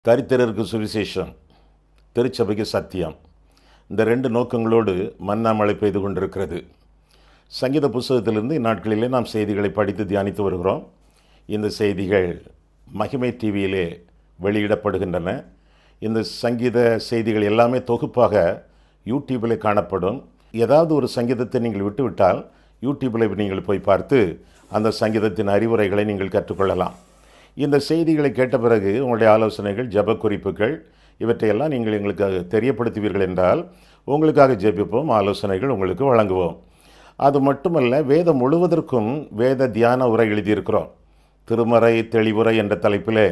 தரித்திரருக்கு சுவிசேஷம், திருச்சபைக்கு சத்தியம். இந்த ரெண்டு நோக்கங்களோடு மன்னா மழை பெய்து கொண்டிருக்கிறது. சங்கீத புஸ்தகத்திலிருந்து இந்நாட்களிலே நாம் செய்திகளை படித்து தியானித்து வருகிறோம். இந்த செய்திகள் மகிமை டிவியிலே வெளியிடப்படுகின்றன. இந்த சங்கீத செய்திகள் எல்லாமே தொகுப்பாக யூடியூப்பில் காணப்படும். ஏதாவது ஒரு சங்கீதத்தை நீங்கள் விட்டுவிட்டால் யூடியூப்பில் நீங்கள் போய் பார்த்து அந்த சங்கீதத்தின் அறிவுரைகளை நீங்கள் கற்றுக்கொள்ளலாம். இந்த செய்திகளை கேட்ட பிறகு உங்களுடைய ஆலோசனைகள், ஜெப குறிப்புகள் இவற்றையெல்லாம் நீங்கள் எங்களுக்கு தெரியப்படுத்துவீர்கள் என்றால் உங்களுக்காக ஜெபிப்போம், ஆலோசனைகள் உங்களுக்கு வழங்குவோம். அது மட்டுமல்ல, வேதம் முழுவதற்கும் வேத தியான உரை எழுதியிருக்கிறோம். திருமறை தெளிவுரை என்ற தலைப்பிலே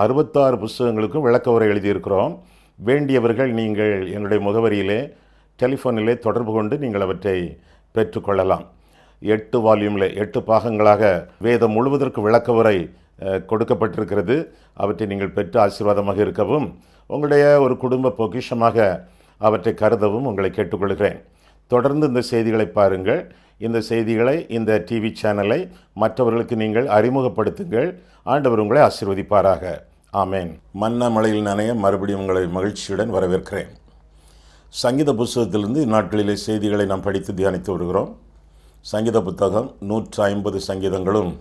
66 புஸ்தகங்களுக்கும் விளக்க உரை எழுதியிருக்கிறோம். வேண்டியவர்கள் நீங்கள் என்னுடைய முகவரியிலே டெலிஃபோனிலே தொடர்பு கொண்டு நீங்கள் அவற்றை பெற்றுக்கொள்ளலாம். 8 வால்யூமில் 8 பாகங்களாக வேதம் முழுவதற்கு விளக்க உரை கொடுக்கப்பட்டிருக்கிறது. அவற்றை நீங்கள் பெற்று ஆசீர்வாதமாக இருக்கவும், உங்களுடைய ஒரு குடும்ப பொக்கிஷமாக அவற்றை கருதவும் உங்களை கேட்டுக்கொள்கிறேன். தொடர்ந்து இந்த செய்திகளை பாருங்கள். இந்த செய்திகளை, இந்த டிவி சேனலை மற்றவர்களுக்கு நீங்கள் அறிமுகப்படுத்துங்கள். ஆண்டவர் உங்களை ஆசீர்வதிப்பாராக. ஆமேன். மன்னா மழையில் நனைய மறுபடியும் உங்களை மகிழ்ச்சியுடன் வரவேற்கிறேன். சங்கீத புஸ்தகத்திலிருந்து இந்நாட்களிலே செய்திகளை நாம் படித்து தியானித்து வருகிறோம். சங்கீத புத்தகம் 150 சங்கீதங்களும்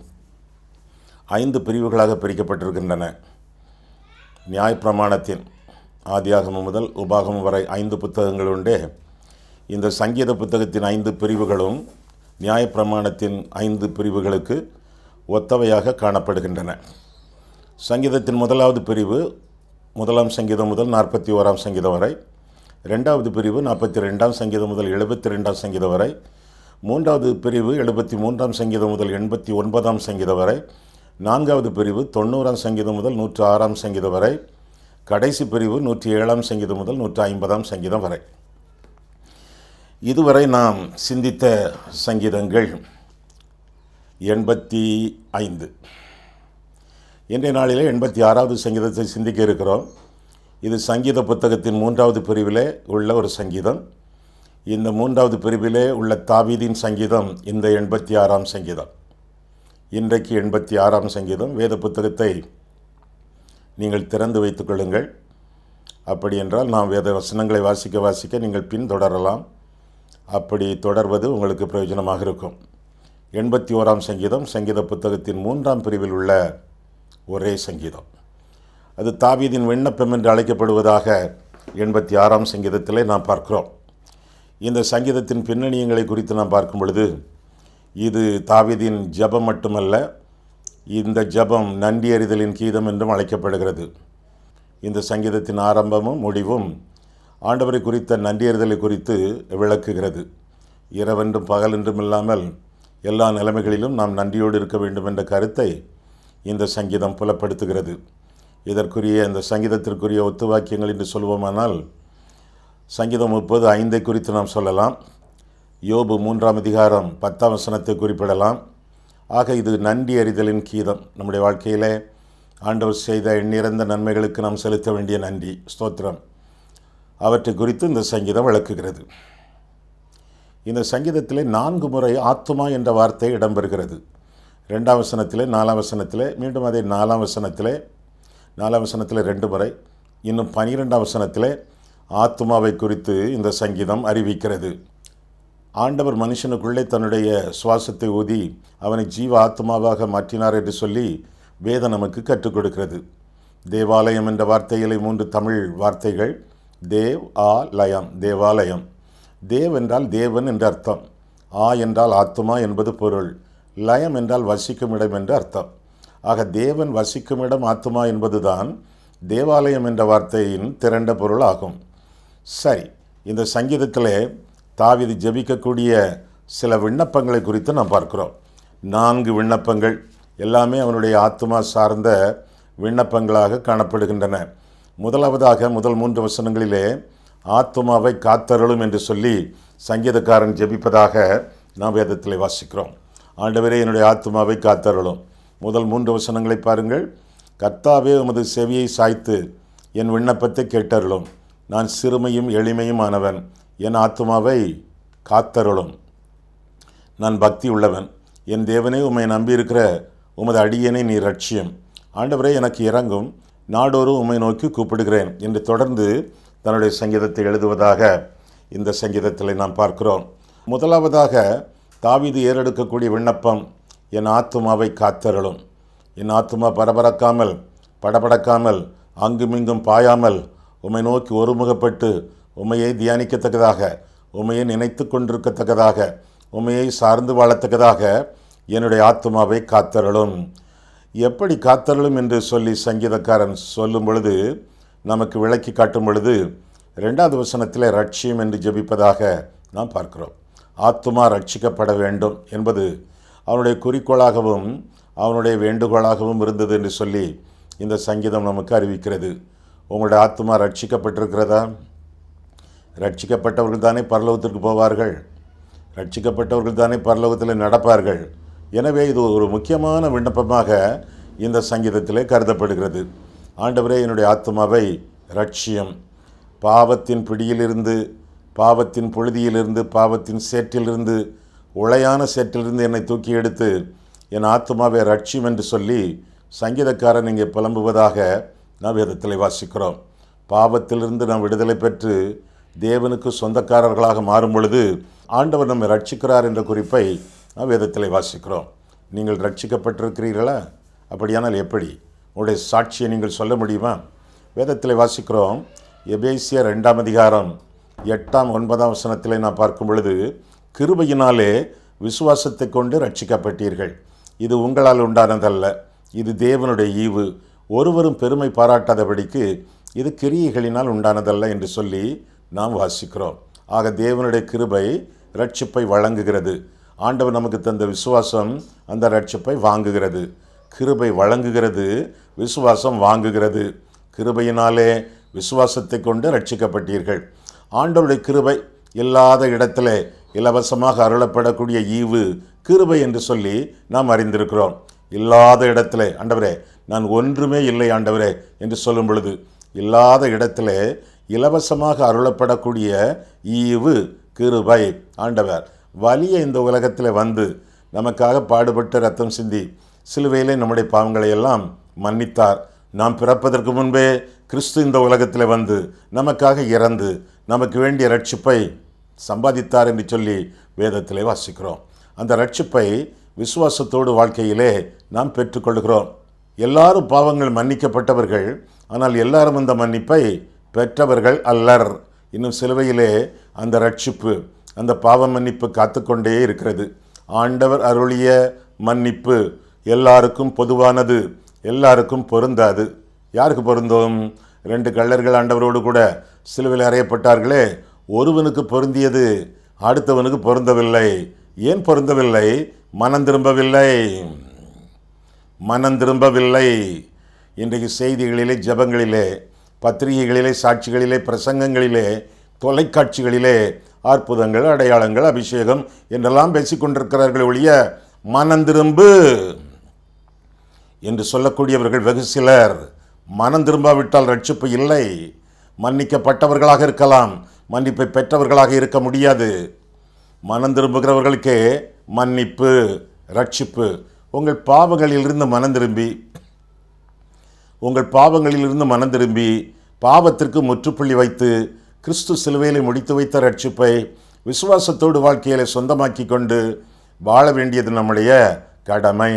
5 பிரிவுகளாக பிரிக்கப்பட்டிருக்கின்றன. நியாயப்பிரமாணத்தின் ஆதியாகமம் முதல் உபாகமம் வரை 5 புத்தகங்கள் உண்டே. இந்த சங்கீத புத்தகத்தின் 5 பிரிவுகளும் நியாயப்பிரமாணத்தின் 5 பிரிவுகளுக்கு ஒத்தவையாக காணப்படுகின்றன. சங்கீதத்தின் முதலாவது பிரிவு 1ஆம் சங்கீதம் முதல் 41ஆம் சங்கீதம் வரை, 2வது பிரிவு 42ஆம் சங்கீதம் முதல் 72ஆம் சங்கீதம் வரை, 3வது பிரிவு 73ஆம் சங்கீதம் முதல் 89ஆம் சங்கீதம் வரை, 4வது பிரிவு 90ஆம் சங்கீதம் முதல் 106ஆம் சங்கீதம் வரை, கடைசி பிரிவு 107ஆம் சங்கீதம் முதல் 150ஆம் சங்கீதம் வரை. இதுவரை நாம் சிந்தித்த சங்கீதங்கள் 85. இன்றைய நாளிலே 86வது சங்கீதத்தை சிந்திக்க இருக்கிறோம். இது சங்கீத புத்தகத்தின் 3வது பிரிவிலே உள்ள ஒரு சங்கீதம். இந்த 3வது பிரிவிலே உள்ள தாவீதின் சங்கீதம் இந்த 86ஆம் சங்கீதம். இன்றைக்கு 86ஆம் சங்கீதம். வேத புத்தகத்தை நீங்கள் திறந்து வைத்துக் கொள்ளுங்கள். அப்படி என்றால் நாம் வேத வசனங்களை வாசிக்க நீங்கள் பின்தொடரலாம். அப்படி தொடர்வது உங்களுக்கு பிரயோஜனமாக இருக்கும். 81ஆம் சங்கீதம் சங்கீத புத்தகத்தின் 3ஆம் பிரிவில் உள்ள ஒரே சங்கீதம். அது தாவீதின் விண்ணப்பம் என்று அழைக்கப்படுவதாக 86ஆம் சங்கீதத்திலே நாம் பார்க்கிறோம். இந்த சங்கீதத்தின் பின்னணியங்களை குறித்து நாம் பார்க்கும் பொழுது, இது தாவீதின் ஜெபம் மட்டுமல்ல, இந்த ஜெபம் நன்றியறிதலின் கீதம் என்றும் அழைக்கப்படுகிறது. இந்த சங்கீதத்தின் ஆரம்பமும் முடிவும் ஆண்டவரை குறித்த நன்றியறிதலை குறித்து விளக்குகிறது. இரவென்றும் பகலென்றும் இல்லாமல் எல்லா நிலைமைகளிலும் நாம் நன்றியோடு இருக்க வேண்டும் என்ற கருத்தை இந்த சங்கீதம் புலப்படுத்துகிறது. இதற்குரிய இந்த சங்கீதத்திற்குரிய ஒத்துவாக்கியங்கள் என்று சொல்வோமானால், சங்கீதம் 30:5 குறித்து நாம் சொல்லலாம். யோபு 3ஆம் அதிகாரம் 10ஆம் வசனத்தை குறிப்பிடலாம். ஆக இது நன்றி அறிதலின் கீதம். நம்முடைய வாழ்க்கையிலே ஆண்டவர் செய்த எண்ணிறந்த நன்மைகளுக்கு நாம் செலுத்த வேண்டிய நன்றி, ஸ்தோத்திரம், அவற்றை குறித்து இந்த சங்கீதம் விளக்குகிறது. இந்த சங்கீதத்திலே 4 முறை ஆத்துமா என்ற வார்த்தை இடம்பெறுகிறது. 2ஆம் வசனத்திலே, 4ஆம் வசனத்திலே, மீண்டும் அதே 4ஆம் வசனத்திலே, 4ஆம் வசனத்திலே 2 முறை, இன்னும் 12ஆம் வசனத்திலே ஆத்துமாவை குறித்து இந்த சங்கீதம் அறிவிக்கிறது. ஆண்டவர் மனுஷனுக்குள்ளே தன்னுடைய சுவாசத்தை ஊதி அவனை ஜீவ ஆத்மாவாக மாற்றினார் என்று சொல்லி வேதம் நமக்கு கற்றுக் கொடுக்கிறது. தேவாலயம் என்ற வார்த்தையிலே 3 தமிழ் வார்த்தைகள். தேவ், ஆ, லயம். தேவாலயம். தேவ் என்றால் தேவன் என்று அர்த்தம். ஆ என்றால் ஆத்மா என்பது பொருள். லயம் என்றால் வசிக்கும் இடம் என்று அர்த்தம். ஆக தேவன் வசிக்கும் இடம் ஆத்மா என்பதுதான் தேவாலயம் என்ற வார்த்தையின் திரண்ட பொருள் ஆகும். சரி, இந்த சங்கீதத்திலே தாவீது ஜெபிக்கக்கூடிய சில விண்ணப்பங்களை குறித்து நாம் பார்க்கிறோம். 4 விண்ணப்பங்கள் எல்லாமே அவனுடைய ஆத்மா சார்ந்த விண்ணப்பங்களாக காணப்படுகின்றன. முதலாவதாக முதல் 3 வசனங்களிலே ஆத்மாவை காத்தருளும் என்று சொல்லி சங்கீதக்காரன் ஜெபிப்பதாக நாம் வேதத்திலே வாசிக்கிறோம். ஆண்டவரே, என்னுடைய ஆத்மாவை காத்தருளும். முதல் 3 வசனங்களை பாருங்கள். கர்த்தாவே, உமது செவியை சாய்த்து என் விண்ணப்பத்தை கேட்டருளும். நான் சிறுமையும் எளிமையும் ஆனவன். என் ஆத்மாவை காத்தருளும். நான் பக்தி உள்ளவன். என் தேவனே, உம்மை நம்பியிருக்கிற உமது அடியனை நீ ரட்சியம். ஆண்டவரே, எனக்கு இரங்கும். நாடோறும் உம்மை நோக்கி கூப்பிடுகிறேன் என்று தொடர்ந்து தன்னுடைய சங்கீதத்தை எழுதுவதாக இந்த சங்கீதத்தில் நாம் பார்க்கிறோம். முதலாவதாக தாவீது ஏறெடுக்கக்கூடிய விண்ணப்பம், என் ஆத்துமாவை காத்தருளும். என் ஆத்துமா பரபரக்காமல் படபடக்காமல் அங்குமிங்கும் பாயாமல் உம்மை நோக்கி ஒருமுகப்பட்டு உம்மையை தியானிக்கத்தக்கதாக, உம்மையை நினைத்து கொண்டிருக்கத்தக்கதாக, உம்மையை சார்ந்து வாழத்தக்கதாக என்னுடைய ஆத்துமாவை காத்தருளும். எப்படி காத்தருளும் என்று சொல்லி சங்கீதக்காரன் சொல்லும் பொழுது, நமக்கு விளக்கி காட்டும் பொழுது 2வது வசனத்தில் ரட்சியம் என்று ஜெபிப்பதாக நாம் பார்க்கிறோம். ஆத்துமா ரட்சிக்கப்பட வேண்டும் என்பது அவனுடைய குறிக்கோளாகவும் அவனுடைய வேண்டுகோளாகவும் இருந்தது என்று சொல்லி இந்த சங்கீதம் நமக்கு அறிவிக்கிறது. உங்களுடைய ஆத்துமா ரட்சிக்கப்பட்டிருக்கிறதா? ரட்சிக்கப்பட்டவர்கள் தானே பரலோகத்திற்கு போவார்கள். ரட்சிக்கப்பட்டவர்கள் தானே பரலோகத்தில் நடப்பார்கள். எனவே இது ஒரு முக்கியமான விண்ணப்பமாக இந்த சங்கீதத்திலே கருதப்படுகிறது. ஆண்டவரே, என்னுடைய ஆத்துமாவை ரட்சியம். பாவத்தின் பிடியிலிருந்து, பாவத்தின் புழுதியிலிருந்து, பாவத்தின் சேற்றிலிருந்து, உளையான சேற்றிலிருந்து என்னை தூக்கி எடுத்து என் ஆத்துமாவை ரட்சியம் என்று சொல்லி சங்கீதக்காரன் இங்கே புலம்புவதாக நாம் வேதத்தில் வாசிக்கிறோம். பாவத்திலிருந்து நாம் விடுதலை பெற்று தேவனுக்கு சொந்தக்காரர்களாக மாறும் பொழுது ஆண்டவர் நம்மை ரட்சிக்கிறார் என்ற குறிப்பை நாம் வேதத்தில் வாசிக்கிறோம். நீங்கள் ரட்சிக்கப்பட்டிருக்கிறீர்களா? அப்படியானால் எப்படி? உங்களுடைய சாட்சியை நீங்கள் சொல்ல முடியுமா? வேதத்தில் வாசிக்கிறோம். எபேசியர் 2ஆம் அதிகாரம் 8ஆம் 9ஆம் வசனத்தில் நான் பார்க்கும் பொழுது, கிருபையினாலே விசுவாசத்தை கொண்டு ரட்சிக்கப்பட்டீர்கள். இது உங்களால் உண்டானதல்ல, இது தேவனுடைய ஈவு. ஒருவரும் பெருமை பாராட்டாதபடிக்கு இது கிரியைகளினால் உண்டானதல்ல என்று சொல்லி நாம் வாசிக்கிறோம். ஆக தேவனுடைய கிருபை ரட்சிப்பை வழங்குகிறது. ஆண்டவர் நமக்கு தந்த விசுவாசம் அந்த ரட்சிப்பை வாங்குகிறது. கிருபை வழங்குகிறது, விசுவாசம் வாங்குகிறது. கிருபையினாலே விசுவாசத்தை கொண்டு ரட்சிக்கப்பட்டீர்கள். ஆண்டவருடைய கிருபை இல்லாத இடத்திலே இலவசமாக அருளப்படக்கூடிய ஈவு கிருபை என்று சொல்லி நாம் அறிந்திருக்கிறோம். இல்லாத இடத்திலே, ஆண்டவரே நான் ஒன்றுமே இல்லை ஆண்டவரே என்று சொல்லும் பொழுது, இல்லாத இடத்திலே இலவசமாக அருளப்படக்கூடிய ஈவு கிருபை. ஆண்டவர் வலிய இந்த உலகத்தில் வந்து நமக்காக பாடுபட்டு ரத்தம் சிந்தி சிலுவையிலே நம்முடைய பாவங்களை எல்லாம் மன்னித்தார். நாம் பிறப்பதற்கு முன்பே கிறிஸ்து இந்த உலகத்தில் வந்து நமக்காக இறந்து நமக்கு வேண்டிய ரட்சிப்பை சம்பாதித்தார் என்று சொல்லி வேதத்திலே வாசிக்கிறோம். அந்த ரட்சிப்பை விசுவாசத்தோடு வாழ்க்கையிலே நாம் பெற்றுக்கொள்கிறோம். எல்லாரும் பாவங்கள் மன்னிக்கப்பட்டவர்கள், ஆனால் எல்லாரும் அந்த மன்னிப்பை பெற்றவர்கள் அல்லர். இன்னும் சிலுவையிலே அந்த ரட்சிப்பு, அந்த பாவ மன்னிப்பு காத்துக்கொண்டே இருக்கிறது. ஆண்டவர் அருளிய மன்னிப்பு எல்லாருக்கும் பொதுவானது, எல்லாருக்கும் பொருந்தாது. யாருக்கு பொருந்தும்? 2 கள்ளர்கள் ஆண்டவரோடு கூட சிலுவையில் அறையப்பட்டார்களே, ஒருவனுக்கு பொருந்தியது, அடுத்தவனுக்கு பொருந்தவில்லை. ஏன் பொருந்தவில்லை? மனம் திரும்பவில்லை. மனம் திரும்பவில்லை. இன்றைக்கு செய்திகளிலே, ஜபங்களிலே, பத்திரிகைகளிலே, சாட்சிகளிலே, பிரசங்கங்களிலே, தொலைக்காட்சிகளிலே அற்புதங்கள், அடையாளங்கள், அபிஷேகம் என்றெல்லாம் பேசிக்கொண்டிருக்கிறார்கள் ஒழிய மனம் திரும்பு என்று சொல்லக்கூடியவர்கள் வெகு சிலர். மனம் திரும்பாவிட்டால் ரட்சிப்பு இல்லை. மன்னிக்கப்பட்டவர்களாக இருக்கலாம், மன்னிப்பை பெற்றவர்களாக இருக்க முடியாது. மனம் திரும்புகிறவர்களுக்கே மன்னிப்பு, ரட்சிப்பு. உங்கள் பாவங்களிலிருந்து மனம் திரும்பி, உங்கள் பாவங்களிலிருந்து மனம் திரும்பி பாவத்திற்கு முற்றுப்புள்ளி வைத்து கிறிஸ்து சிலுவையிலே முடித்து வைத்த ரட்சிப்பை விசுவாசத்தோடு வாழ்க்கையிலே சொந்தமாக்கி கொண்டு வாழ வேண்டியது நம்முடைய கடமை.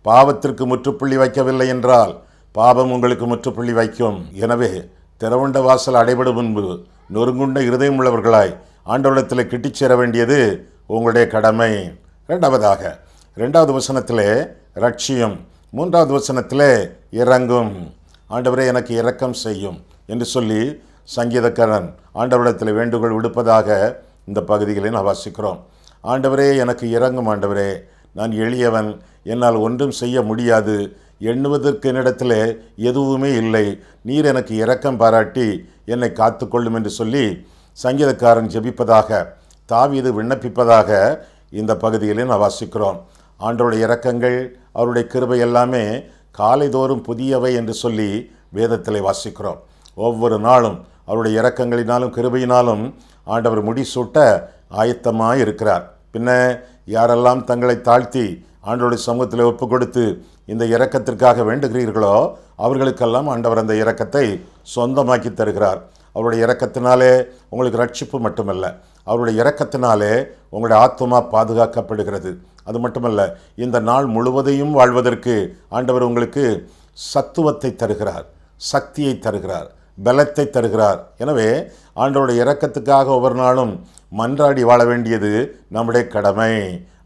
பாவத்திற்கு முற்றுப்புள்ளி வைக்கவில்லை என்றால் பாவம் உங்களுக்கு முற்றுப்புள்ளி வைக்கும். எனவே திறவுண்ட வாசல் அடைபடும் முன்பு நொறுங்குண்ட இருதயம் உள்ளவர்களாய் ஆண்டவரிடத்தில் கிட்டிச் சேர வேண்டியது உங்களுடைய கடமை. 2வது வசனத்திலே ரட்சியம், 3வது வசனத்திலே இறங்கும். ஆண்டவரே எனக்கு இரக்கம் செய்யும் என்று சொல்லி சங்கீதக்காரன் ஆண்டவரிடத்தில் வேண்டுகோள் விடுப்பதாக இந்த பகுதிகளை நான் வாசிக்கிறோம். ஆண்டவரே எனக்கு இரங்கும், ஆண்டவரே நான் எளியவன், என்னால் ஒன்றும் செய்ய முடியாது, எண்ணுவதற்கு என்னிடத்தில் எதுவுமே இல்லை, நீர் எனக்கு இரக்கம் பாராட்டி என்னை காத்துக்கொள்ளும் என்று சொல்லி சங்கீதக்காரன் ஜெபிப்பதாக, தாவீது விண்ணப்பிப்பதாக இந்த பகுதியிலே நான் வாசிக்கிறோம். ஆண்டவருடைய இரக்கங்கள், அவருடைய கிருபை எல்லாமே காலைதோறும் புதியவை என்று சொல்லி வேதத்திலே வாசிக்கிறோம். ஒவ்வொரு நாளும் அவருடைய இரக்கங்களினாலும் கிருபையினாலும் ஆண்டவர் முடிசூட்ட ஆயத்தமாக இருக்கிறார். பின்ன யாரெல்லாம் தங்களை தாழ்த்தி ஆண்டவருடைய சமூகத்தில் ஒப்பு கொடுத்து இந்த இரக்கத்திற்காக வேண்டுகிறீர்களோ அவர்களுக்கெல்லாம் ஆண்டவர் அந்த இரக்கத்தை சொந்தமாக்கி தருகிறார். அவருடைய இரக்கத்தினாலே உங்களுக்கு ரட்சிப்பு மட்டுமல்ல, அவருடைய இரக்கத்தினாலே உங்களுடைய ஆத்துமா பாதுகாக்கப்படுகிறது. அது மட்டுமல்ல, இந்த நாள் முழுவதையும் வாழ்வதற்கு ஆண்டவர் உங்களுக்கு சத்துவத்தை தருகிறார், சக்தியை தருகிறார், பலத்தை தருகிறார். எனவே ஆண்டவருடைய இரக்கத்துக்காக ஒவ்வொரு நாளும் மன்றாடி வாழ வேண்டியது நம்முடைய கடமை.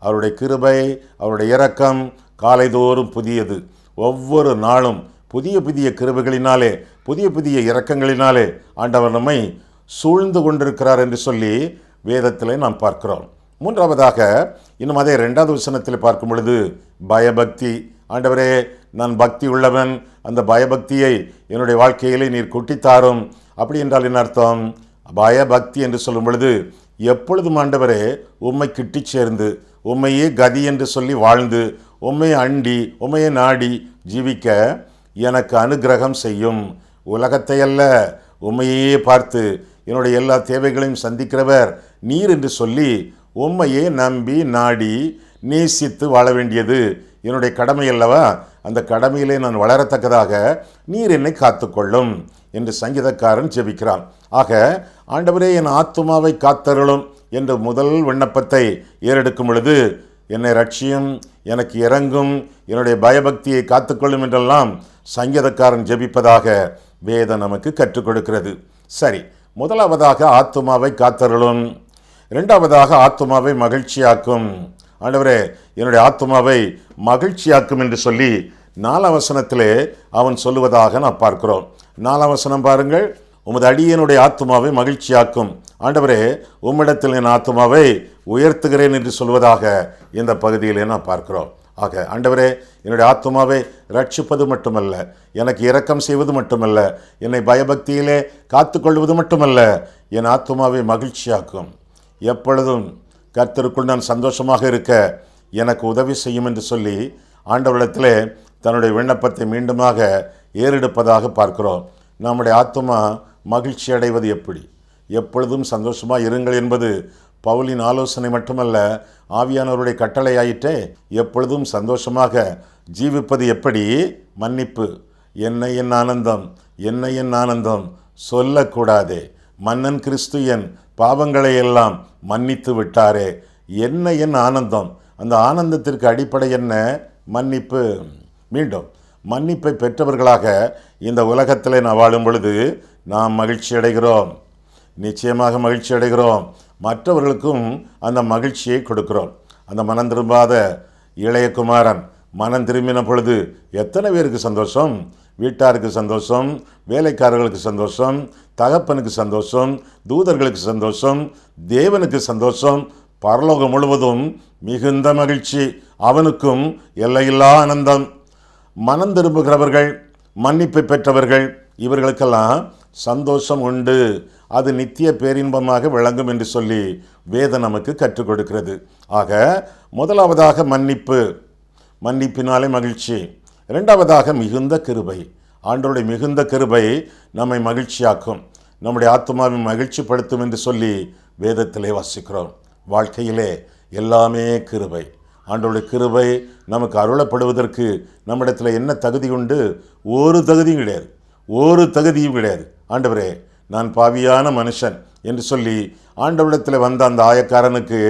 அவருடைய கிருபை, அவருடைய இரக்கம் காலைதோறும் புதியது. ஒவ்வொரு நாளும் புதிய புதிய கிருபைகளினாலே, புதிய புதிய இரக்கங்களினாலே ஆண்டவர் நம்மை சூழ்ந்து கொண்டிருக்கிறார் என்று சொல்லி வேதத்திலே நாம் பார்க்கிறோம். மூன்றாவதாக இன்னும் அதே 2வது வசனத்தில் பார்க்கும் பொழுது பயபக்தி. ஆண்டவரே, நான் பக்தி உள்ளவன், அந்த பயபக்தியை என்னுடைய வாழ்க்கையிலே நீர் குட்டித்தாரும். அப்படி என்றால் என்ன அர்த்தம்? பயபக்தி என்று சொல்லும் பொழுது எப்பொழுதும் ஆண்டவரே உம்மை கிட்டி சேர்ந்து, உம்மையே கதி என்று சொல்லி வாழ்ந்து, உம்மையை அண்டி, உம்மையை நாடி ஜீவிக்க எனக்கு அனுக்கிரகம் செய்யும். உலகத்தை அல்ல, உம்மையே பார்த்து என்னுடைய எல்லா தேவைகளையும் சந்திக்கிறவர் நீர் என்று சொல்லி உம்மையே நம்பி நாடி நேசித்து வாழ வேண்டியது என்னுடைய கடமை அல்லவா? அந்த கடமையிலே நான் வளரத்தக்கதாக நீர் என்னை காத்துக்கொள்ளும் என்று சங்கீதக்காரன் ஜெபிக்கிறான். ஆக ஆண்டவரே, என் ஆத்துமாவை காத்தருளும் என்ற முதல் விண்ணப்பத்தை ஏறெடுக்கும் பொழுது என்னை ரட்சியும், எனக்கு இறங்கும், என்னுடைய பயபக்தியை காத்துக்கொள்ளும் என்றெல்லாம் சங்கீதக்காரன் ஜெபிப்பதாக வேதம் நமக்கு கற்றுக் கொடுக்கிறது. சரி, முதலாவதாக ஆத்துமாவை காத்தருளும், 2வதாக ஆத்துமாவை மகிழ்ச்சியாக்கும். ஆண்டவரே, என்னுடைய ஆத்துமாவை மகிழ்ச்சியாக்கும் என்று சொல்லி 4ஆம் வசனத்திலே அவன் சொல்லுவதாக நாம் பார்க்கிறோம். 4ஆம் வசனம் பாருங்கள். உமது அடியனுடைய ஆத்துமாவை மகிழ்ச்சியாக்கும். ஆண்டவரே, உம்மிடத்தில் என் ஆத்துமாவை உயர்த்துகிறேன் என்று சொல்வதாக இந்த பகுதியிலே நாம் பார்க்கிறோம். ஆக ஆண்டவரே, என்னுடைய ஆத்துமாவை ரட்சிப்பது மட்டுமல்ல, எனக்கு இரக்கம் செய்வது மட்டுமல்ல, என்னை பயபக்தியிலே காத்துக்கொள்வது மட்டுமல்ல, என் ஆத்துமாவை மகிழ்ச்சியாக்கும். எப்பொழுதும் கர்த்தருக்குள் நான் சந்தோஷமாக இருக்க எனக்கு உதவி செய்யும் என்று சொல்லி ஆண்டவரிடத்திலே தன்னுடைய விண்ணப்பத்தை மீண்டுமாக ஏறெடுப்பதாக பார்க்கிறோம். நம்முடைய ஆத்துமா மகிழ்ச்சி அடைவது எப்படி? எப்பொழுதும் சந்தோஷமாக இருங்கள் என்பது பவுலின் ஆலோசனை மட்டுமல்ல, ஆவியானவருடைய கட்டளை ஆயிற்றே. எப்பொழுதும் சந்தோஷமாக ஜீவிப்பது எப்படி? மன்னிப்பு. என்னை என் ஆனந்தம், என்னை என் ஆனந்தம் சொல்லக்கூடாதே. மன்னன் கிறிஸ்து என் பாவங்களை எல்லாம் மன்னித்து விட்டாரே. என்ன என் ஆனந்தம்? அந்த ஆனந்தத்திற்கு அடிப்படை என்ன? மன்னிப்பு. மீண்டும் மன்னிப்பை பெற்றவர்களாக இந்த உலகத்தில் நான் வாழும் பொழுது நாம் மகிழ்ச்சி அடைகிறோம், நிச்சயமாக மகிழ்ச்சி அடைகிறோம். மற்றவர்களுக்கும் அந்த மகிழ்ச்சியை கொடுக்கிறோம். அந்த மனம் திரும்பாத இளைய குமாரன் மனம் திரும்பின பொழுது எத்தனை பேருக்கு சந்தோஷம்? வீட்டாருக்கு சந்தோஷம், வேலைக்காரர்களுக்கு சந்தோஷம், தகப்பனுக்கு சந்தோஷம், தூதர்களுக்கு சந்தோஷம், தேவனுக்கு சந்தோஷம், பரலோகம் முழுவதும் மிகுந்த மகிழ்ச்சி, அவனுக்கும் எல்லையில்லா ஆனந்தம். மனம் திரும்புகிறவர்கள், மன்னிப்பை பெற்றவர்கள், இவர்களுக்கெல்லாம் சந்தோஷம் உண்டு. அது நித்திய பேரின்பமாக விளங்கும் என்று சொல்லி வேதம் நமக்கு கற்றுக் கொடுக்கிறது. ஆக முதலாவதாக மன்னிப்பு, மன்னிப்பினாலே மகிழ்ச்சி. 2வதாக மிகுந்த கிருபை. ஆண்டவருடைய மிகுந்த கிருபை நம்மை மகிழ்ச்சியாக்கும், நம்முடைய ஆத்துமாவை மகிழ்ச்சிப்படுத்தும் என்று சொல்லி வேதத்திலே வாசிக்கிறோம். வாழ்க்கையிலே எல்லாமே கிருபை. ஆண்டவருடைய கிருபை நமக்கு அருளப்படுவதற்கு நம்மிடத்தில் என்ன தகுதி உண்டு? ஒரு தகுதியும் கிடையாது, ஒரு தகுதியும் கிடையாது. ஆண்டவரே, நான் பாவியான மனுஷன் என்று சொல்லி ஆண்டவரிடத்தில் வந்த அந்த ஆயக்காரனுக்கு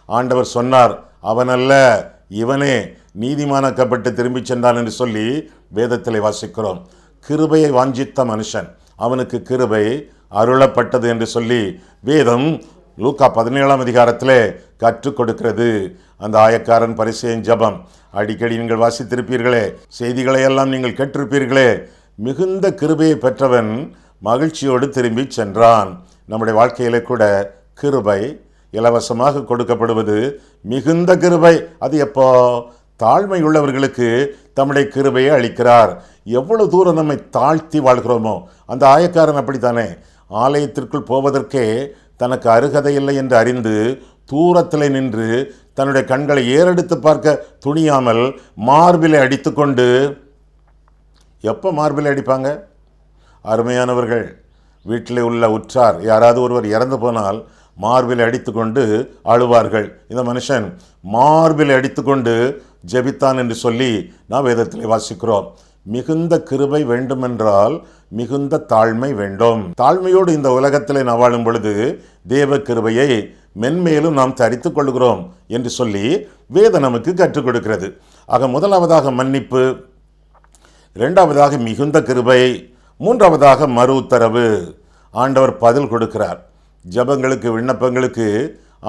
ஆண்டவர் சொன்னார், அவனல்ல இவனே நீதிமானாக்கப்பட்டு திரும்பி சென்றான் என்று சொல்லி வேதத்திலே வாசிக்கிறோம். கிருபையை வாஞ்சித்த மனுஷன், அவனுக்கு கிருபை அருளப்பட்டது என்று சொல்லி வேதம் லூக்கா 17ஆம் அதிகாரத்திலே கற்றுக் கொடுக்கிறது. அந்த ஆயக்காரன் பரிசேயன் ஜெபம் அடிக்கடி நீங்கள் வாசித்திருப்பீர்களே, செய்திகளை எல்லாம் நீங்கள் கேட்டிருப்பீர்களே. மிகுந்த கிருபையை பெற்றவன் மகிழ்ச்சியோடு திரும்பி சென்றான். நம்முடைய வாழ்க்கையிலே கூட கிருபை இலவசமாக கொடுக்கப்படுவது மிகுந்த கிருபை. அது எப்போ? தாழ்மை உள்ளவர்களுக்கு தம்முடைய கிருபையை அளிக்கிறார். எவ்வளவு தூரம் நம்மை தாழ்த்தி வாழ்கிறோமோ, அந்த ஆயக்காரன் அப்படித்தானே. ஆலயத்திற்குள் போவதற்கே தனக்கு அருகதை இல்லை என்று அறிந்து தூரத்தில் நின்று தன்னுடைய கண்களை ஏறெடுத்து பார்க்க துணியாமல் மார்பிலை அடித்து கொண்டு, எப்போ மார்பிலை அடிப்பாங்க? அருமையானவர்கள், வீட்டில் உள்ள உற்றார் யாராவது ஒருவர் இறந்து போனால் மார்பிலை அடித்து கொண்டு அழுவார்கள். இந்த மனுஷன் மார்பிலை அடித்து கொண்டு ஜெபித்தான் என்று சொல்லி நாம் வேதத்தில் வாசிக்கிறோம். மிகுந்த கிருபை வேண்டுமென்றால் மிகுந்த தாழ்மை வேண்டும். தாழ்மையோடு இந்த உலகத்தில் நாம் வாழும் பொழுது தேவ கிருபையை மென்மேலும் நாம் தரித்துக் கொள்கிறோம் என்று சொல்லி வேதம் நமக்கு கற்றுக் கொடுக்கிறது. ஆக முதலாவதாக மன்னிப்பு, இரண்டாவதாக மிகுந்த கிருபை, மூன்றாவதாக மறு உத்தரவு. ஆண்டவர் பதில் கொடுக்கிறார். ஜெபங்களுக்கு, விண்ணப்பங்களுக்கு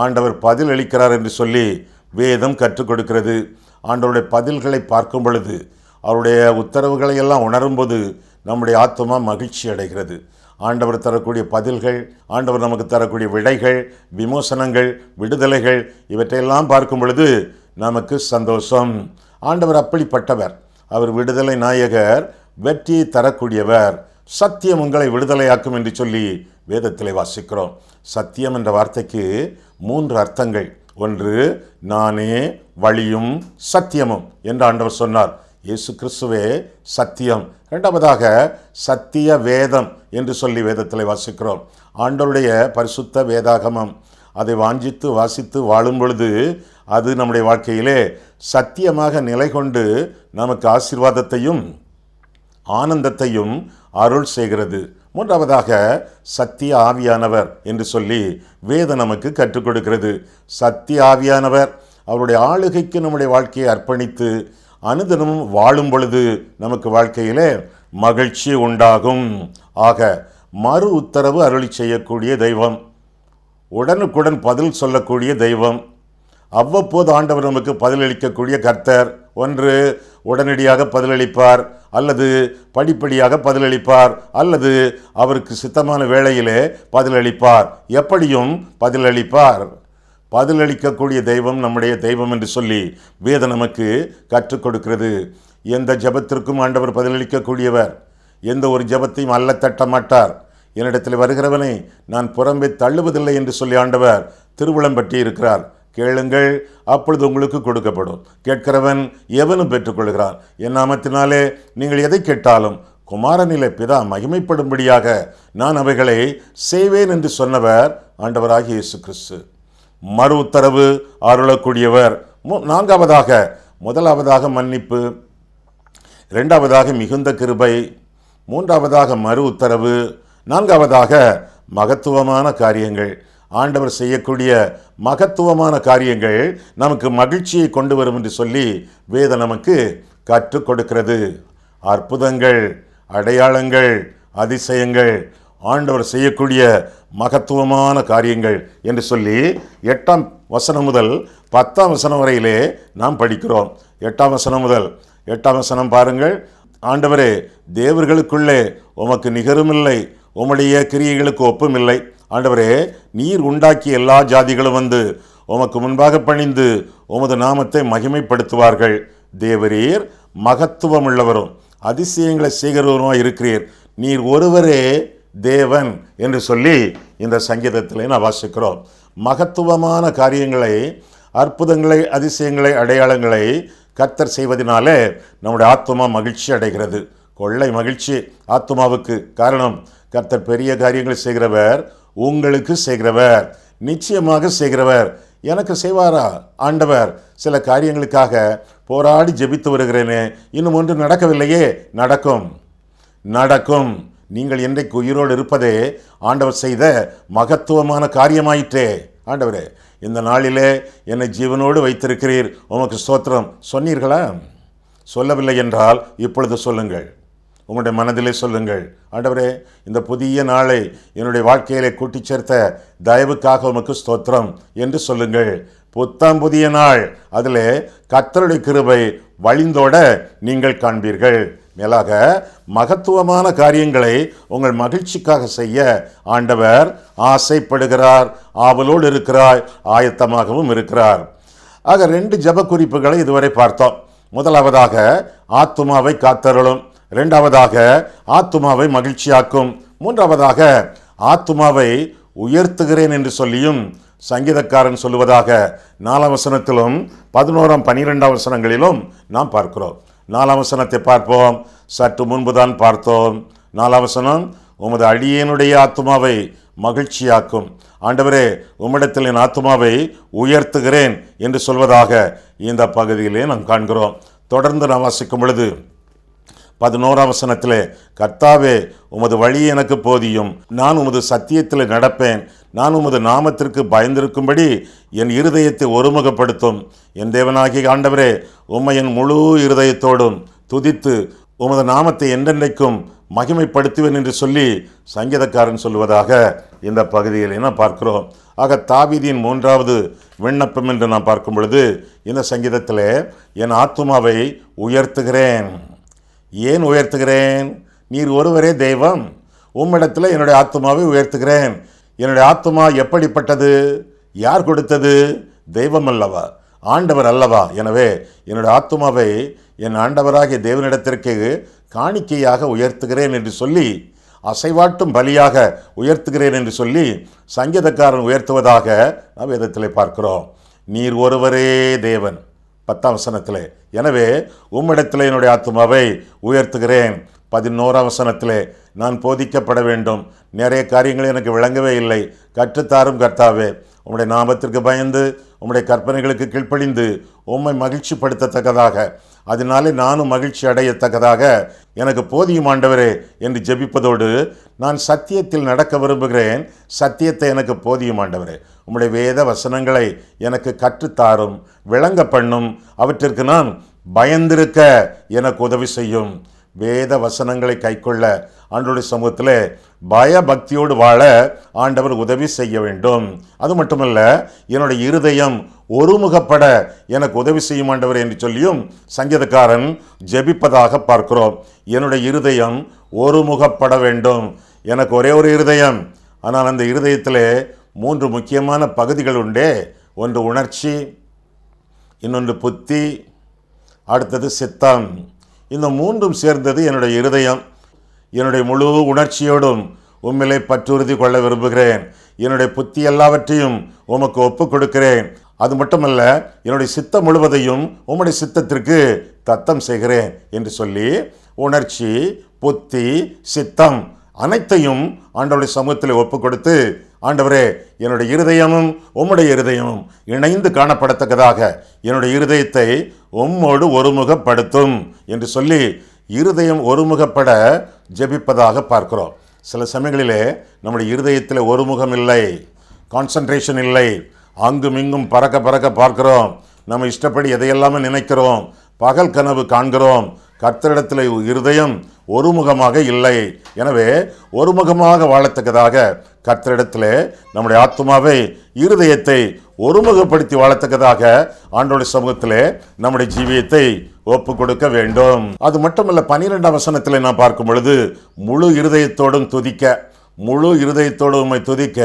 ஆண்டவர் பதில் அளிக்கிறார் என்று சொல்லி வேதம் கற்றுக் கொடுக்கிறது. ஆண்டவருடைய பதில்களை பார்க்கும் பொழுது, அவருடைய உத்தரவுகளை எல்லாம் உணரும்போது நம்முடைய ஆத்துமா மகிழ்ச்சி அடைகிறது. ஆண்டவர் தரக்கூடிய பதில்கள், ஆண்டவர் நமக்கு தரக்கூடிய விடைகள், விமோசனங்கள், விடுதலைகள், இவற்றையெல்லாம் பார்க்கும் பொழுது நமக்கு சந்தோஷம். ஆண்டவர் அப்படிப்பட்டவர். அவர் விடுதலை நாயகர், வெற்றியை தரக்கூடியவர். சத்தியம் உங்களை விடுதலையாக்கும் என்று சொல்லி வேதத்திலே வாசிக்கிறோம். சத்தியம் என்ற வார்த்தைக்கு 3 அர்த்தங்கள். ஒன்று, நானே வழியும் சத்தியமும் என்று ஆண்டவர் சொன்னார். இயேசு கிறிஸ்துவே சத்தியம். இரண்டாவதாக சத்திய வேதம் என்று சொல்லி வேதத்தில் வாசிக்கிறோம். ஆண்டவருடைய பரிசுத்த வேதாகமம், அதை வாஞ்சித்து வாசித்து வாழும் பொழுது அது நம்முடைய வாழ்க்கையிலே சத்தியமாக நிலை கொண்டு நமக்கு ஆசீர்வாதத்தையும் ஆனந்தத்தையும் அருள் செய்கிறது. மூன்றாவதாக சத்திய ஆவியானவர் என்று சொல்லி வேதம் நமக்கு கற்றுக் கொடுக்கிறது. சத்திய ஆவியானவர் அவருடைய ஆளுகைக்கு நம்முடைய வாழ்க்கையை அர்ப்பணித்து அனுதினமும் வாழும் பொழுது நமக்கு வாழ்க்கையிலே மகிழ்ச்சி உண்டாகும். ஆக மறு உத்தரவு அருளி செய்யக்கூடிய தெய்வம், உடனுக்குடன் பதில் சொல்லக்கூடிய தெய்வம், அவ்வப்போது ஆண்டவர் நமக்கு பதிலளிக்கக்கூடிய கர்த்தர். ஒன்று உடனடியாக பதிலளிப்பார், அல்லது படிப்படியாக பதிலளிப்பார், அல்லது அவருக்கு சித்தமான வேளையிலே பதிலளிப்பார். எப்படியும் பதிலளிப்பார். பதிலளிக்கக்கூடிய தெய்வம் நம்முடைய தெய்வம் என்று சொல்லி வேதம் நமக்கு கற்றுக் கொடுக்கிறது. எந்த ஜெபத்திற்கும் ஆண்டவர் பதிலளிக்கக்கூடியவர். எந்த ஒரு ஜெபத்தையும் அல்ல தட்ட மாட்டார். என்னிடத்தில் வருகிறவனை நான் புறம்பே தள்ளுவதில்லை என்று சொல்லி ஆண்டவர் திருவுளம் பற்றி இருக்கிறார். கேளுங்கள், அப்பொழுது உங்களுக்கு கொடுக்கப்படும். கேட்கிறவன் எவனும் பெற்றுக்கொள்கிறான். என் நாமத்தினாலே நீங்கள் எதை கேட்டாலும் குமாரனிலே பிதா மகிமைப்படும்படியாக நான் அவைகளை செய்வேன் என்று சொன்னவர் ஆண்டவராகிய இயேசு கிறிஸ்து. மறு உத்தரவு அருளக்கூடியவர். நான்காவதாக, முதலாவதாக மன்னிப்பு, இரண்டாவதாக மிகுந்த கிருபை, மூன்றாவதாக மறு உத்தரவு, நான்காவதாக மகத்துவமான காரியங்கள். ஆண்டவர் செய்யக்கூடிய மகத்துவமான காரியங்கள் நமக்கு மகிழ்ச்சியை கொண்டு வரும் என்று சொல்லி வேதம் நமக்கு கற்றுக் கொடுக்கிறது. அற்புதங்கள், அடையாளங்கள், அதிசயங்கள், ஆண்டவர் செய்யக்கூடிய மகத்துவமான காரியங்கள் என்று சொல்லி 8ஆம் வசனம் முதல் 10ஆம் வசனம் வரையிலே நாம் படிக்கிறோம். 8ஆம் வசனம் முதல் 8ஆம் வசனம் பாருங்கள். ஆண்டவரே, தேவர்களுக்குள்ளே உமக்கு நிகருமில்லை, உம்முடைய கிரியைகளுக்கு ஒப்புமில்லை. ஆண்டவரே, நீர் உண்டாக்கிய எல்லா ஜாதிகளும் வந்து உமக்கு முன்பாக பணிந்து உமது நாமத்தை மகிமைப்படுத்துவார்கள். தேவரீர் மகத்துவம் உள்ளவரும் அதிசயங்களை செய்கிறவருமாய் இருக்கிறீர். நீர் ஒருவரே தேவன் என்று சொல்லி இந்த சங்கீதத்திலே நான் வாசிக்கிறோம். மகத்துவமான காரியங்களை, அற்புதங்களை, அதிசயங்களை, அடையாளங்களை கர்த்தர் செய்வதனாலே நம்முடைய ஆத்துமா மகிழ்ச்சி அடைகிறது. கொள்ளை மகிழ்ச்சி ஆத்துமாவுக்கு. காரணம், கர்த்தர் பெரிய காரியங்களை செய்கிறவர், உங்களுக்கு செய்கிறவர், நிச்சயமாக செய்கிறவர். எனக்கு செய்வாரா ஆண்டவர்? சில காரியங்களுக்காக போராடி ஜெபித்து வருகிறேனே, இன்னும் ஒன்று நடக்கவில்லையே. நடக்கும், நடக்கும். நீங்கள் இன்றைக்கு உயிரோடு இருப்பதே ஆண்டவர் செய்த மகத்துவமான காரியமாயிற்றே. ஆண்டவரே, இந்த நாளிலே என்னை ஜீவனோடு வைத்திருக்கிறீர், உமக்கு ஸ்தோத்திரம் சொன்னீர்களா? சொல்லவில்லை என்றால் இப்பொழுது சொல்லுங்கள், உங்களுடைய மனதிலே சொல்லுங்கள். ஆண்டவரே, இந்த புதிய நாளை என்னுடைய வாழ்க்கையிலே கூட்டி சேர்த்த தயவுக்காக உமக்கு ஸ்தோத்திரம் என்று சொல்லுங்கள். புத்தாம் புதிய நாள், அதிலே கர்த்தருடைய கிருபை வழிந்தோட நீங்கள் காண்பீர்கள். மேலாக மகத்துவமான காரியங்களை உங்கள் மகிழ்ச்சிக்காக செய்ய ஆண்டவர் ஆசைப்படுகிறார், ஆவலோடு இருக்கிறார், ஆயத்தமாகவும் இருக்கிறார். ஆக 2 ஜெப குறிப்புகளை இதுவரை பார்த்தோம். முதலாவதாக ஆத்துமாவை காத்தருளும், இரண்டாவதாக ஆத்துமாவை மகிழ்ச்சியாக்கும், மூன்றாவதாக ஆத்துமாவை உயர்த்துகிறேன் என்று சொல்லியும் சங்கீதக்காரன் சொல்லுவதாக 4ஆம் வசனத்திலும் 11ஆம் 12ஆம் வசனங்களிலும் நாம் பார்க்கிறோம். 4ஆம் வசனத்தை பார்ப்போம். சற்று முன்புதான் பார்த்தோம். 4ஆம் வசனம், உமது அடியேனுடைய ஆத்துமாவை மகிழ்ச்சியாக்கும். ஆண்டவரே உம்மிடத்தில் என் ஆத்துமாவை உயர்த்துகிறேன் என்று சொல்வதாக இந்த பகுதியிலே நாம் காண்கிறோம். தொடர்ந்து நாம் வாசிக்கும் பொழுது 11ஆம் வசனத்திலே, கர்த்தாவே உமது வழி எனக்கு போதியும், நான் உமது சத்தியத்தில் நடப்பேன், நான் உமது நாமத்திற்கு பயந்திருக்கும்படி என் இருதயத்தை ஒருமுகப்படுத்தும். என் தேவனாகிய ஆண்டவரே உம்மை என் முழு இருதயத்தோடும் துதித்து உமது நாமத்தை என்றென்றைக்கும் மகிமைப்படுத்துவேன் என்று சொல்லி சங்கீதக்காரன் சொல்வதாக இந்த பகுதியில் நாம் பார்க்கிறோம். ஆக தாவீதின் 3வது விண்ணப்பம் என்று நாம் பார்க்கும் பொழுது இந்த சங்கீதத்திலே என் ஆத்துமாவை உயர்த்துகிறேன். ஏன் உயர்த்துகிறேன்? நீர் ஒருவரே தெய்வம், உம்மிடத்தில் என்னுடைய ஆத்துமாவை உயர்த்துகிறேன். என்னுடைய ஆத்துமா எப்படிப்பட்டது? யார் கொடுத்தது? தெய்வம் அல்லவா, ஆண்டவர் அல்லவா? எனவே என்னுடைய ஆத்துமாவை என் ஆண்டவராகிய தேவனிடத்திற்கு காணிக்கையாக உயர்த்துகிறேன் என்று சொல்லி, அசைவாட்டும் பலியாக உயர்த்துகிறேன் என்று சொல்லி சங்கீதக்காரன் உயர்த்துவதாக நாம் வேதத்திலே பார்க்கிறோம். நீர் ஒருவரே தேவன் 10ஆம் வசனத்திலே, எனவே உம்மிடத்தில் என்னுடைய ஆத்துமாவை உயர்த்துகிறேன். 11ஆம் வசனத்திலே, நான் போதிக்கப்பட வேண்டும், நிறைய காரியங்கள் எனக்கு விளங்கவே இல்லை, கற்றுத்தாரும் கர்த்தாவே. உம்முடைய நாமத்திற்கு பயந்து உம்முடைய கற்பனைகளுக்கு கீழ்ப்படிந்து உம்மை மகிழ்ச்சி படுத்தத்தக்கதாக, அதனாலே நானும் மகிழ்ச்சி அடையத்தக்கதாக எனக்கு போதியும் ஆண்டவரே என்று ஜெபிப்பதோடு, நான் சத்தியத்தில் நடக்க விரும்புகிறேன், சத்தியத்தை எனக்கு போதியும் ஆண்டவரே. உம்முடைய வேத வசனங்களை எனக்கு கற்றுத்தாரும், விளங்க பண்ணும், அவற்றிற்கு நான் பயந்திருக்க எனக்கு உதவி செய்யும். வேத வசனங்களை கைக்கொள்ள ஆண்டவருடைய சமூகத்தில் பயபக்தியோடு வாழ ஆண்டவர் உதவி செய்ய வேண்டும். அது மட்டுமல்ல, என்னுடைய இருதயம் ஒருமுகப்பட எனக்கு உதவி செய்யும் ஆண்டவர் என்று சொல்லியும் சங்கீதக்காரன் ஜெபிப்பதாக பார்க்கிறோம். என்னுடைய இருதயம் ஒருமுகப்பட வேண்டும். எனக்கு ஒரே ஒரு இருதயம், ஆனால் அந்த இருதயத்திலே 3 முக்கியமான பகுதிகள் உண்டே. ஒன்று உணர்ச்சி, இன்னொன்று புத்தி, அடுத்தது சித்தம். இந்த 3ம் சேர்ந்தது என்னுடைய இருதயம். என்னுடைய முழு உணர்ச்சியோடும் உம்மிலே பற்றுறுதி கொள்ள விரும்புகிறேன். என்னுடைய புத்தி எல்லாவற்றையும் உமக்கு ஒப்பு கொடுக்கிறேன். அது மட்டுமல்ல, என்னுடைய சித்தம் முழுவதையும் உம்முடைய சித்தத்திற்கு தத்தம் செய்கிறேன் என்று சொல்லி உணர்ச்சி, புத்தி, சித்தம் அனைத்தையும் ஆண்டவருடைய சமூகத்தில் ஒப்பு கொடுத்து, ஆண்டவரே என்னுடைய இருதயமும் உம்முடைய இருதயமும் இணைந்து காணப்படத்தக்கதாக என்னுடைய இருதயத்தை உம்மோடு ஒருமுகப்படுத்தும் என்று சொல்லி இருதயம் ஒருமுகப்பட ஜெபிப்பதாக பார்க்கிறோம். சில சமயங்களிலே நம்முடைய இருதயத்தில் ஒருமுகம் இல்லை, கான்சன்ட்ரேஷன் இல்லை, அங்கும் இங்கும் பறக்க பறக்க பார்க்கிறோம், நம்ம இஷ்டப்படி எதையெல்லாமே நினைக்கிறோம், பகல் கனவு காண்கிறோம். கர்த்தரிடத்தில் இருதயம் ஒருமுகமாக இல்லை. எனவே ஒருமுகமாக வாழத்தக்கதாக கர்த்தரிடத்தில் நம்முடைய ஆத்துமாவை, இருதயத்தை ஒருமுகப்படுத்தி வாழத்தக்கதாக ஆண்டவருடைய சமூகத்திலே நம்முடைய ஜீவியத்தை ஒப்பு கொடுக்க வேண்டும். அது மட்டுமல்ல, 12ஆம் வசனத்தில் நாம் பார்க்கும் பொழுது, முழு இருதயத்தோடும் துதிக்க, முழு இருதயத்தோடு உம்மை துதிக்க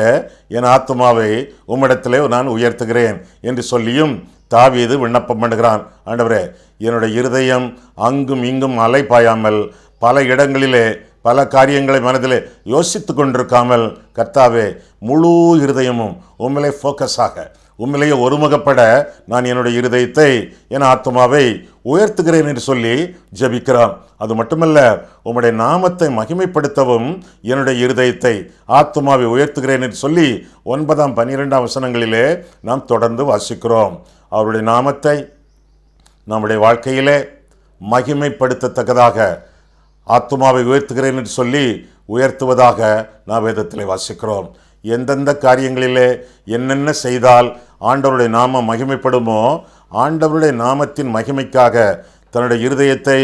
என் ஆத்துமாவை உம்மிடத்திலே நான் உயர்த்துகிறேன் என்று சொல்லியும் தாவீது விண்ணப்பம் பண்ணுகிறான். ஆண்டவரே என்னுடைய இருதயம் அங்கும் இங்கும் அலைபாயாமல், பல இடங்களிலே பல காரியங்களை மனதிலே யோசித்து கொண்டிருக்காமல், கர்த்தாவே முழு இருதயமும் உம்மிலே ஃபோக்கஸாக, உம்மிலேயே ஒருமுகப்பட நான் என்னுடைய இருதயத்தை, என் ஆத்துமாவை உயர்த்துகிறேன் என்று சொல்லி ஜெபிக்கிறான். அது மட்டுமல்ல, உம்முடைய நாமத்தை மகிமைப்படுத்தவும் என்னுடைய இருதயத்தை, ஆத்துமாவை உயர்த்துகிறேன் என்று சொல்லி 9ஆம் 12ஆம் வசனங்களிலே நாம் தொடர்ந்து வாசிக்கிறோம். அவருடைய நாமத்தை நம்முடைய வாழ்க்கையிலே மகிமைப்படுத்தத்தக்கதாக ஆத்துமாவை உயர்த்துகிறேன் என்று சொல்லி உயர்த்துவதாக நாம் வேதத்தில் வாசிக்கிறோம். எந்தெந்த காரியங்களிலே என்னென்ன செய்தால் ஆண்டவருடைய நாமம் மகிமைப்படுமோ, ஆண்டவருடைய நாமத்தின் மகிமைக்காக தன்னுடைய இருதயத்தை,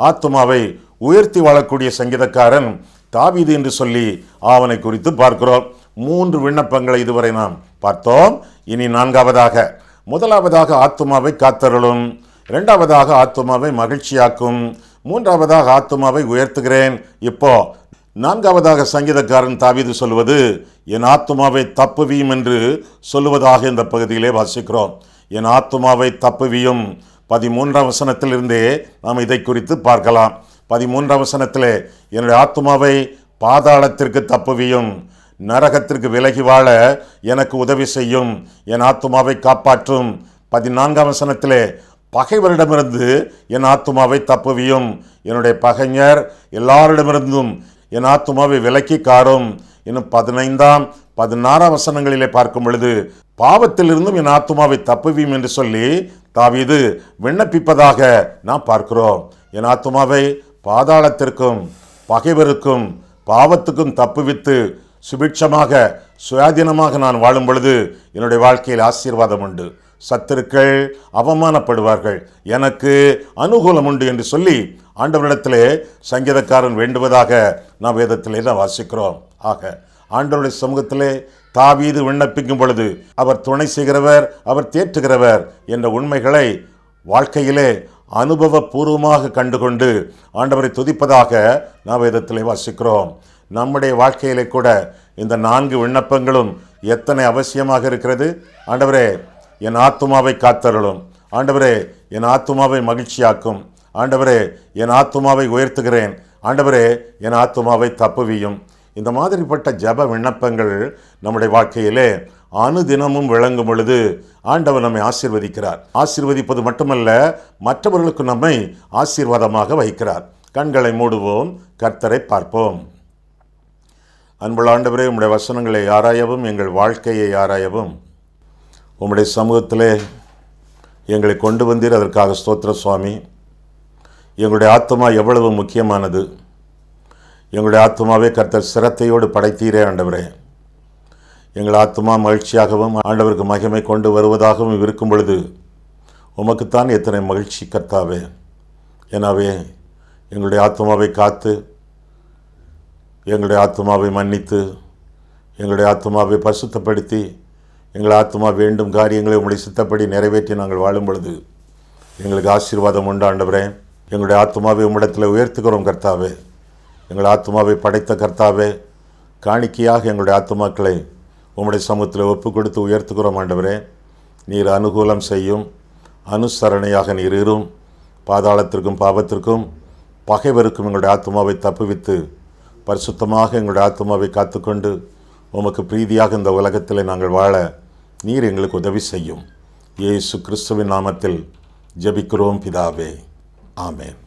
ஆத்துமாவை உயர்த்தி வாழக்கூடிய சங்கீதக்காரன் தாவீது என்று சொல்லி அவனை குறித்து பார்க்கிறோம். 3 விண்ணப்பங்களை இதுவரை நாம் பார்த்தோம். இனி 4வதாக, முதலாவதாக ஆத்துமாவை காத்தருளும், 2வதாக ஆத்துமாவை மகிழ்ச்சியாக்கும், 3வதாக ஆத்துமாவை உயர்த்துகிறேன். இப்போ 4வதாக சங்கீதக்காரன் தாவீது சொல்வது, என் ஆத்துமாவை தப்புவியும் என்று சொல்லுவதாக இந்த பகுதியிலே வாசிக்கிறோம். என் ஆத்துமாவை தப்புவியும் 13ஆம் வசனத்திலிருந்தே நாம் இதை குறித்து பார்க்கலாம். 13ஆம் வசனத்திலே, என்னுடைய ஆத்துமாவை பாதாளத்திற்கு தப்புவியும், நரகத்திற்கு விலகி வாழ எனக்கு உதவி செய்யும், என் ஆத்துமாவை காப்பாற்றும். 14ஆம் வசனத்திலே, பகைவரிடமிருந்து என் ஆத்துமாவை தப்புவியும், என்னுடைய பகைஞர் எல்லாரிடமிருந்தும் என் ஆத்துமாவை விலக்கி காரும். இன்னும் 15ஆம் 16 வசனங்களிலே பார்க்கும் பொழுது, பாவத்திலிருந்தும் என் ஆத்துமாவை தப்புவியும் என்று சொல்லி தாவீது விண்ணப்பிப்பதாக நாம் பார்க்கிறோம். என் ஆத்துமாவை பாதாளத்திற்கும் பகைவருக்கும் பாவத்துக்கும் தப்புவித்து சுபிட்சமாக சுயாதீனமாக நான் வாழும் பொழுது என்னுடைய வாழ்க்கையில் ஆசீர்வாதம் உண்டு, சத்துருக்கள் அவமானப்படுவார்கள், எனக்கு அனுகூலம் உண்டு என்று சொல்லி ஆண்டவரிடத்திலே சங்கீதக்காரன் வேண்டுவதாக நாம் வேதத்திலே தான் வாசிக்கிறோம். ஆக ஆண்டவருடைய சமூகத்திலே தாவீது விண்ணப்பிக்கும் பொழுது அவர் துணை செய்கிறவர், அவர் தேற்றுகிறவர் என்ற உண்மைகளை வாழ்க்கையிலே அனுபவபூர்வமாக கண்டுகொண்டு ஆண்டவரை துதிப்பதாக நாம் வேதத்திலே வாசிக்கிறோம். நம்முடைய வாழ்க்கையிலே கூட இந்த 4 விண்ணப்பங்களும் எத்தனை அவசியமாக இருக்கிறது. ஆண்டவரே, என் ஆத்துமாவை காத்தருளும். ஆண்டவரே, என் ஆத்துமாவை மகிழ்ச்சியாக்கும். ஆண்டவரே, என் ஆத்துமாவை உயர்த்துகிறேன். ஆண்டவரே, என் ஆத்துமாவை தப்புவியும். இந்த மாதிரிப்பட்ட ஜப விண்ணப்பங்கள் நம்முடைய வாழ்க்கையிலே அனுதினமும் விளங்கும் பொழுது ஆண்டவர் நம்மை ஆசீர்வதிக்கிறார். ஆசீர்வதிப்பது மட்டுமல்ல, மற்றவர்களுக்கு நம்மை ஆசீர்வாதமாக வைக்கிறார். கண்களை மூடுவோம், கர்த்தரை பார்ப்போம். அன்புள்ள ஆண்டவரே, உம்முடைய வசனங்களை ஆராயவும் எங்கள் வாழ்க்கையை ஆராயவும் உம்முடைய சமூகத்திலே எங்களை கொண்டு வந்தீர். அதற்காக ஸ்தோத்திர சுவாமி. எங்களுடைய ஆத்துமா எவ்வளவு முக்கியமானது. எங்களுடைய ஆத்துமாவே கர்த்தர் சிரத்தையோடு படைத்தீரே ஆண்டவரே. எங்கள் ஆத்துமா மகிழ்ச்சியாகவும் ஆண்டவருக்கு மகிமை கொண்டு வருவதாகவும் இருக்கும் பொழுது உமக்குத்தான் எத்தனை மகிழ்ச்சி கர்த்தாவே. எனவே எங்களுடைய ஆத்துமாவை காத்து, எங்களுடைய ஆத்துமாவை மன்னித்து, எங்களுடைய ஆத்துமாவை பரிசுத்தப்படுத்தி, எங்கள் ஆத்துமா வேண்டும் காரியங்களை உங்களுடைய சித்தப்படி நிறைவேற்றி நாங்கள் வாழும் பொழுது எங்களுக்கு ஆசீர்வாதம் உண்டு ஆண்டவரே. எங்களுடைய ஆத்துமாவை உம்மிடத்தில் உயர்த்துகிறோம் கர்த்தாவே. எங்கள் ஆத்துமாவை படைத்த கர்த்தாவே, காணிக்கையாக எங்களுடைய ஆத்துமாக்களை உம்முடைய சமூகத்தில் ஒப்பு கொடுத்து உயர்த்துகிறோம் ஆண்டவரே. நீர் அனுகூலம் செய்யும், அனுசரணையாக நீர் இரும். பாதாளத்திற்கும் பாவத்திற்கும் பகைவருக்கும் எங்களுடைய ஆத்துமாவை தப்புவித்து பரிசுத்தமாக எங்களுடைய ஆத்துமாவை காத்துக்கொண்டு உமக்கு பிரீதியாக இந்த உலகத்தில் நாங்கள் வாழ நீர் எங்களுக்கு உதவி செய்யும். இயேசு கிறிஸ்துவின் நாமத்தில் ஜெபிக்கிறோம் பிதாவே. ஆமென்.